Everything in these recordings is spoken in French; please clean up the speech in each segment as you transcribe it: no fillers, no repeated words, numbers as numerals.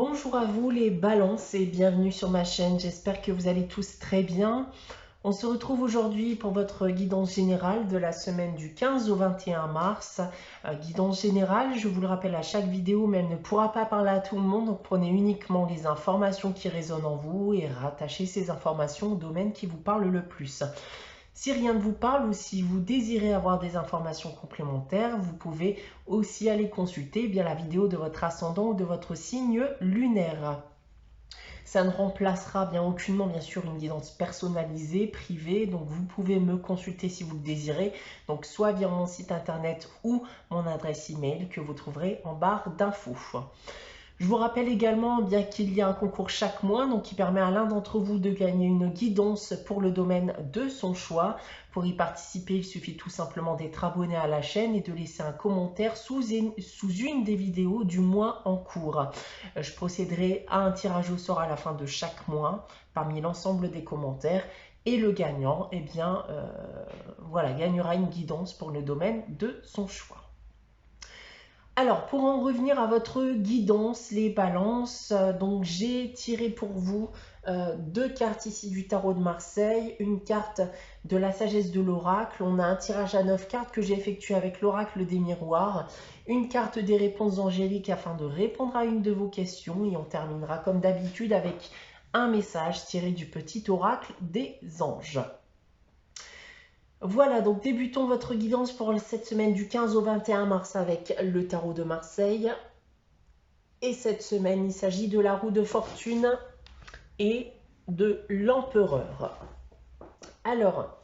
Bonjour à vous les balances et bienvenue sur ma chaîne, j'espère que vous allez tous très bien. On se retrouve aujourd'hui pour votre guidance générale de la semaine du 15 au 21 mars. Guidance générale, je vous le rappelle à chaque vidéo, mais elle ne pourra pas parler à tout le monde, donc prenez uniquement les informations qui résonnent en vous et rattachez ces informations au domaine qui vous parle le plus. Si rien ne vous parle ou si vous désirez avoir des informations complémentaires, vous pouvez aussi aller consulter la vidéo de votre ascendant ou de votre signe lunaire. Ça ne remplacera aucunement bien sûr une guidance personnalisée, privée, donc vous pouvez me consulter si vous le désirez, donc soit via mon site internet ou mon adresse email que vous trouverez en barre d'infos. Je vous rappelle également qu'il y a un concours chaque mois qui permet à l'un d'entre vous de gagner une guidance pour le domaine de son choix. Pour y participer, il suffit tout simplement d'être abonné à la chaîne et de laisser un commentaire sous une des vidéos du mois en cours. Je procéderai à un tirage au sort à la fin de chaque mois parmi l'ensemble des commentaires et le gagnant gagnera une guidance pour le domaine de son choix. Alors, pour en revenir à votre guidance, les balances, donc j'ai tiré pour vous deux cartes ici du tarot de Marseille, une carte de la sagesse de l'oracle, on a un tirage à 9 cartes que j'ai effectué avec l'oracle des miroirs, une carte des réponses angéliques afin de répondre à une de vos questions et on terminera comme d'habitude avec un message tiré du petit oracle des anges. Voilà, donc débutons votre guidance pour cette semaine du 15 au 21 mars avec le tarot de Marseille. Et cette semaine, il s'agit de la roue de fortune et de l'empereur. Alors,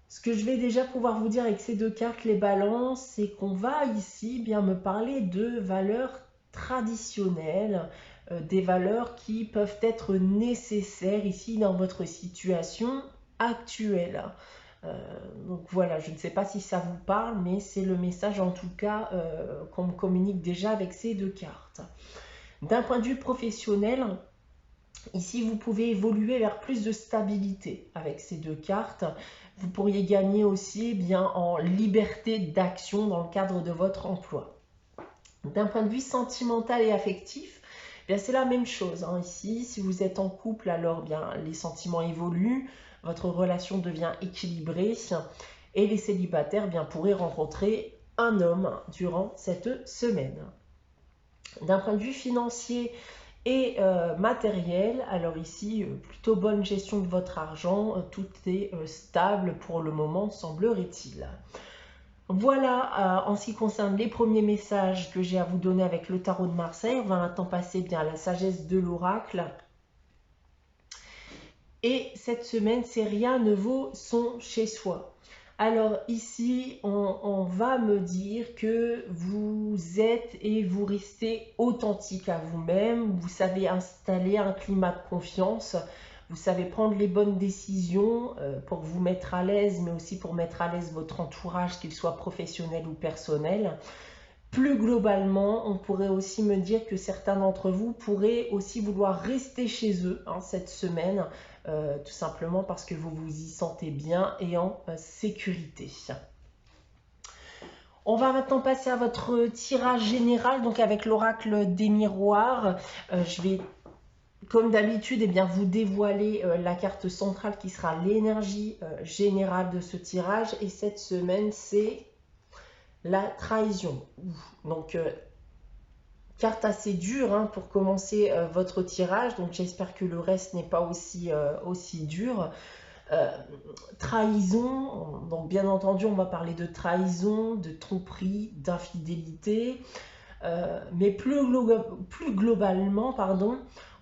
ce que je vais déjà pouvoir vous dire avec ces deux cartes, les balances, c'est qu'on va ici me parler de valeurs traditionnelles, des valeurs qui peuvent être nécessaires ici dans votre situation actuelle. Donc voilà, je ne sais pas si ça vous parle, mais c'est le message en tout cas qu'on me communique déjà avec ces deux cartes. D'un point de vue professionnel, ici vous pouvez évoluer vers plus de stabilité avec ces deux cartes. Vous pourriez gagner aussi en liberté d'action dans le cadre de votre emploi. D'un point de vue sentimental et affectif, c'est la même chose. Ici, si vous êtes en couple, alors les sentiments évoluent, votre relation devient équilibrée et les célibataires pourraient rencontrer un homme durant cette semaine. D'un point de vue financier et matériel, alors ici, plutôt bonne gestion de votre argent, tout est stable pour le moment, semblerait-il. Voilà en ce qui concerne les premiers messages que j'ai à vous donner avec le tarot de Marseille. On va maintenant passer à la sagesse de l'oracle. Et cette semaine, c'est rien ne vaut son chez soi. Alors ici, on va me dire que vous êtes et vous restez authentique à vous-même. Vous savez installer un climat de confiance. Vous savez prendre les bonnes décisions pour vous mettre à l'aise, mais aussi pour mettre à l'aise votre entourage, qu'il soit professionnel ou personnel. Plus globalement, on pourrait aussi me dire que certains d'entre vous pourraient aussi vouloir rester chez eux cette semaine, tout simplement parce que vous vous y sentez bien et en sécurité. On va maintenant passer à votre tirage général, donc avec l'oracle des miroirs. Je vais, comme d'habitude, vous dévoiler la carte centrale qui sera l'énergie générale de ce tirage. Et cette semaine, c'est la trahison. Donc, carte assez dure pour commencer votre tirage. Donc, j'espère que le reste n'est pas aussi dur. Trahison, donc bien entendu, on va parler de trahison, de tromperie, d'infidélité. Mais plus globalement,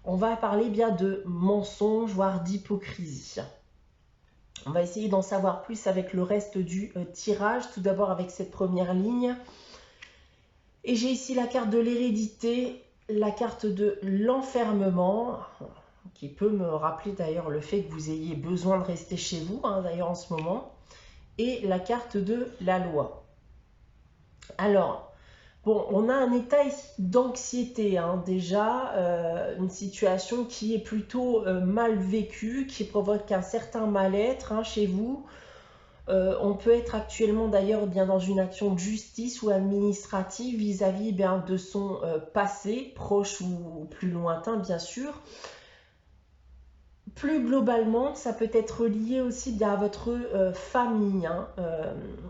on va parler de mensonge, voire d'hypocrisie. On va essayer d'en savoir plus avec le reste du tirage. Tout d'abord avec cette première ligne. Et j'ai ici la carte de l'hérédité, la carte de l'enfermement, qui peut me rappeler d'ailleurs le fait que vous ayez besoin de rester chez vous, d'ailleurs en ce moment, et la carte de la loi. Alors, on a un état d'anxiété, déjà, une situation qui est plutôt mal vécue, qui provoque un certain mal-être chez vous. On peut être actuellement d'ailleurs bien dans une action de justice ou administrative vis-à-vis de son passé, proche ou plus lointain bien sûr. Plus globalement, ça peut être lié aussi bien à votre famille, hein,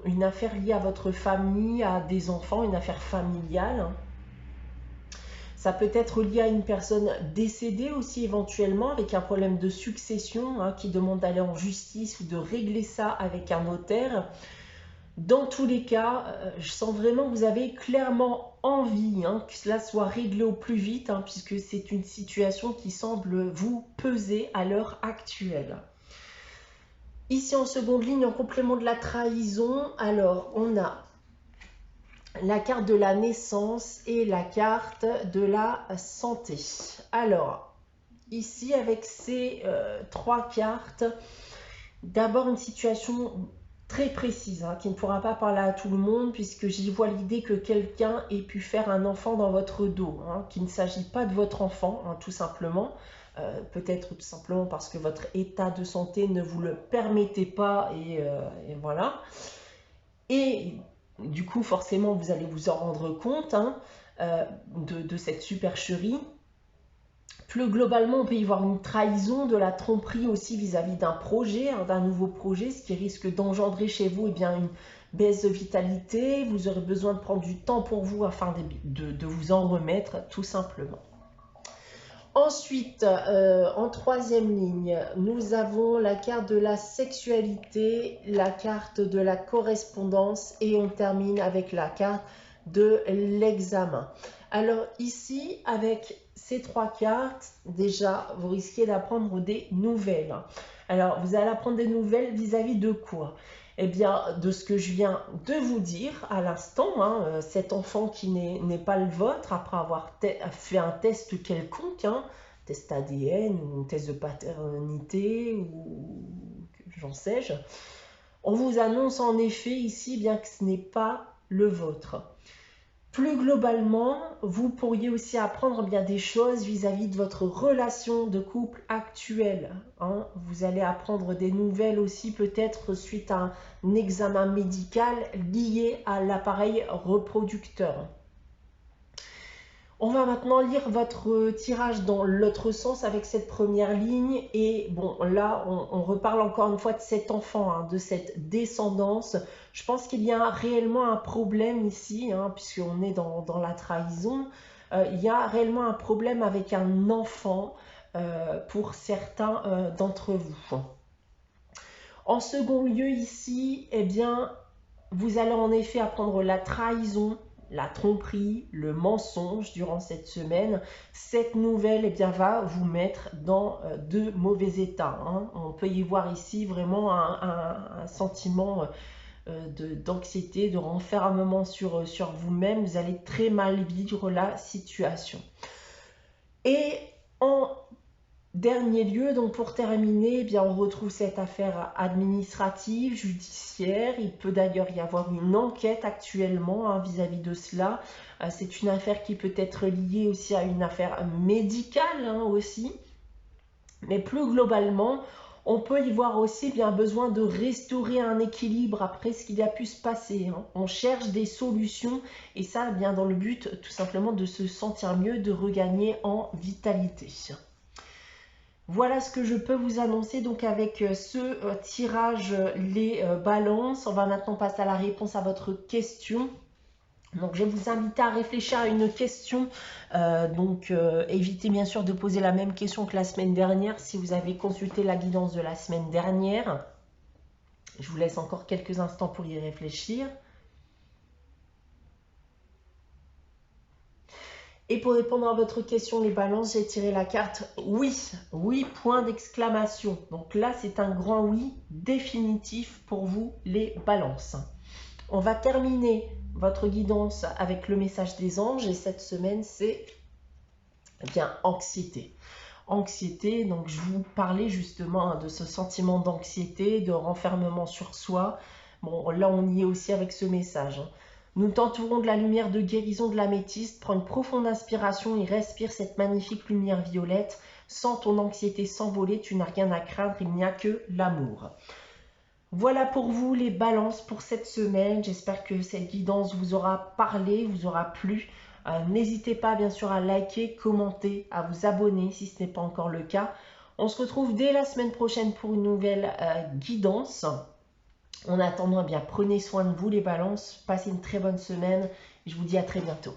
une affaire liée à votre famille, à des enfants, une affaire familiale. Ça peut être lié à une personne décédée aussi éventuellement, avec un problème de succession, hein, qui demande d'aller en justice ou de régler ça avec un notaire. Dans tous les cas, je sens vraiment que vous avez clairement envie, hein, que cela soit réglé au plus vite, hein, puisque c'est une situation qui semble vous peser à l'heure actuelle. Ici en seconde ligne, en complément de la trahison, alors on a la carte de la naissance et la carte de la santé. Alors, ici avec ces trois cartes, d'abord une situation très précise, hein, qui ne pourra pas parler à tout le monde, puisque j'y vois l'idée que quelqu'un ait pu faire un enfant dans votre dos, hein, qu'il ne s'agit pas de votre enfant, hein, tout simplement. Peut-être tout simplement parce que votre état de santé ne vous le permettait pas, et voilà. Et du coup, forcément, vous allez vous en rendre compte, hein, de cette supercherie. Plus globalement, on peut y voir une trahison, de la tromperie aussi vis-à-vis d'un projet, hein, d'un nouveau projet, ce qui risque d'engendrer chez vous une baisse de vitalité. Vous aurez besoin de prendre du temps pour vous afin de vous en remettre, tout simplement. Ensuite, en troisième ligne, nous avons la carte de la sexualité, la carte de la correspondance et on termine avec la carte de l'examen. Alors ici, avec ces trois cartes, déjà, vous risquez d'apprendre des nouvelles. Alors, vous allez apprendre des nouvelles vis-à-vis de quoi? Eh bien, de ce que je viens de vous dire à l'instant, hein, cet enfant qui n'est pas le vôtre, après avoir fait un test quelconque, hein, test ADN ou test de paternité ou j'en sais-je, on vous annonce en effet ici bien que ce n'est pas le vôtre. Plus globalement, vous pourriez aussi apprendre bien des choses vis-à-vis de votre relation de couple actuelle, hein. Vous allez apprendre des nouvelles aussi peut-être suite à un examen médical lié à l'appareil reproducteur. On va maintenant lire votre tirage dans l'autre sens avec cette première ligne. Et bon, là, on reparle encore une fois de cet enfant, hein, de cette descendance. Je pense qu'il y a réellement un problème ici, hein, puisqu'on est dans la trahison. Il y a réellement un problème avec un enfant pour certains d'entre vous. En second lieu ici, eh bien, vous allez en effet apprendre la trahison, la tromperie, le mensonge durant cette semaine. Cette nouvelle eh bien, va vous mettre dans de mauvais états, hein. On peut y voir ici vraiment un sentiment d'anxiété, de renfermement sur vous-même. Vous allez très mal vivre la situation. Et en dernier lieu, donc pour terminer, eh bien on retrouve cette affaire administrative, judiciaire. Il peut d'ailleurs y avoir une enquête actuellement, hein, vis-à-vis de cela. C'est une affaire qui peut être liée aussi à une affaire médicale, hein, aussi. Mais plus globalement, on peut y voir aussi bien besoin de restaurer un équilibre après ce qu'il a pu se passer, hein. On cherche des solutions et ça bien dans le but tout simplement de se sentir mieux, de regagner en vitalité. Voilà ce que je peux vous annoncer donc avec ce tirage les balances. On va maintenant passer à la réponse à votre question. Donc je vais vous inviter à réfléchir à une question. Évitez bien sûr de poser la même question que la semaine dernière si vous avez consulté la guidance de la semaine dernière. Je vous laisse encore quelques instants pour y réfléchir. Et pour répondre à votre question, les balances, j'ai tiré la carte oui. Oui, point d'exclamation. Donc là, c'est un grand oui définitif pour vous, les balances. On va terminer votre guidance avec le message des anges. Et cette semaine, c'est bien anxiété. Anxiété, donc je vous parlais justement de ce sentiment d'anxiété, de renfermement sur soi. Bon, là, on y est aussi avec ce message, hein. Nous t'entourons de la lumière de guérison de l'améthyste. Prends une profonde inspiration et respire cette magnifique lumière violette. Sens ton anxiété s'envoler, tu n'as rien à craindre, il n'y a que l'amour. Voilà pour vous les balances pour cette semaine. J'espère que cette guidance vous aura parlé, vous aura plu. N'hésitez pas bien sûr à liker, commenter, à vous abonner si ce n'est pas encore le cas. On se retrouve dès la semaine prochaine pour une nouvelle guidance. En attendant, eh bien, prenez soin de vous les balances. Passez une très bonne semaine. Je vous dis à très bientôt.